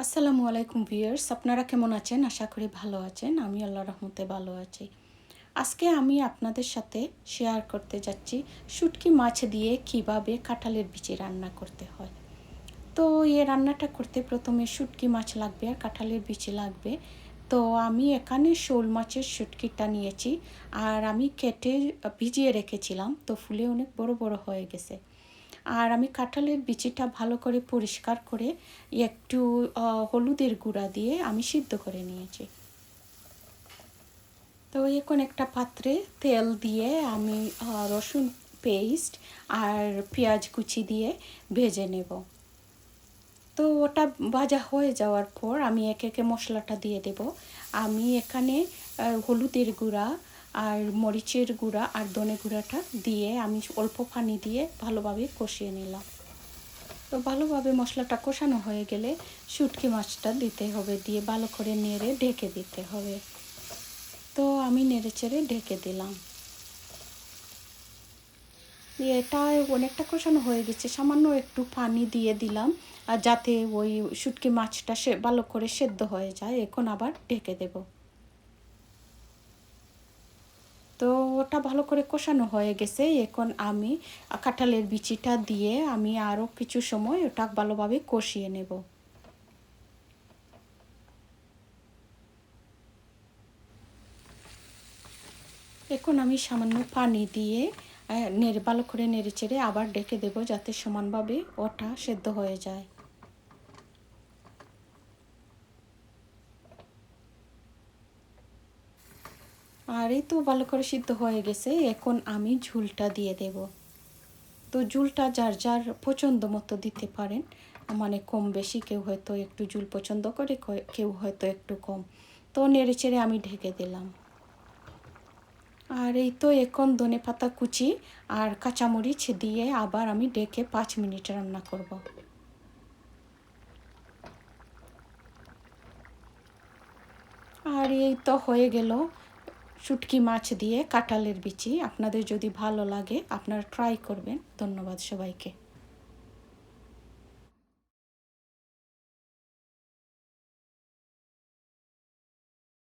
আসসালামু আলাইকুম ভিউয়ার্স, আপনারা কেমন আছেন? আশা করি ভালো আছেন। আমি আল্লাহর রহমতে ভালো আছি। আজকে আমি আপনাদের সাথে শেয়ার করতে যাচ্ছি শুটকি মাছ দিয়ে কিভাবে কাঁঠালের বিচি রান্না করতে হয়। তো এই রান্নাটা করতে প্রথমে শুটকি মাছ লাগবে আর কাঁঠালের বিচি লাগবে। তো আমি এখানে শোল মাছের শুটকিটা নিয়েছি আর আমি কেটে ভিজিয়ে রেখেছিলাম, তো ফুলে অনেক বড় বড় হয়ে গেছে। আর আমি কাঁঠালের বিচিটা ভালো করে পরিষ্কার করে একটু হলুদের গুঁড়া দিয়ে আমি সিদ্ধ করে নিয়েছি। তো এখন একটা পাত্রে তেল দিয়ে আমি রসুন পেস্ট আর পেঁয়াজ কুচি দিয়ে ভেজে নেব। তো ওটা ভাজা হয়ে যাওয়ার পর আমি একে একে মশলাটা দিয়ে দেব। আমি এখানে হলুদের গুঁড়া আর মরিচের গুঁড়া আর ধনে গুঁড়াটা দিয়ে আমি অল্প পানি দিয়ে ভালোভাবে কষিয়ে নিলাম। তো ভালোভাবে মশলাটা কষানো হয়ে গেলে শুটকি মাছটা দিতে হবে, দিয়ে ভালো করে নেড়ে ঢেকে দিতে হবে। তো আমি নেড়ে চেড়ে ঢেকে দিলাম। এটা অনেকটা কষানো হয়ে গেছে, সামান্য একটু পানি দিয়ে দিলাম আর যাতে ওই শুটকি মাছটা ভালো করে সেদ্ধ হয়ে যায়। এখন আবার ঢেকে দেব। তো ওটা ভালো করে কষানো হয়ে গেছে। এখন আমি কাঁঠালের বিচিটা দিয়ে আমি আরও কিছু সময় ওটা ভালোভাবে কষিয়ে নেব। এখন আমি সামান্য পানি দিয়ে ভালো করে নেড়ে চেড়ে আবার ঢেকে দেবো, যাতে সমানভাবে ওটা সেদ্ধ হয়ে যায়। আর এই তো ভালো করে সিদ্ধ হয়ে গেছে। এখন আমি ঝুলটা দিয়ে দেব। তো ঝুলটা যার যার পছন্দ মতো দিতে পারেন, মানে কম বেশি, কেউ হয়তো একটু ঝুল পছন্দ করে, কেউ হয়তো একটু কম। তো নেড়ে চেড়ে আমি ঢেকে দিলাম। আর এই তো এখন ধনেপাতা কুচি আর কাঁচামরিচ দিয়ে আবার আমি ঢেকে 5 মিনিট রান্না করব। আর এই তো হয়ে গেল শুটকি মাছ দিয়ে কাঁঠালের বিচি। আপনাদের যদি ভালো লাগে আপনারা ট্রাই করবেন। ধন্যবাদ সবাইকে।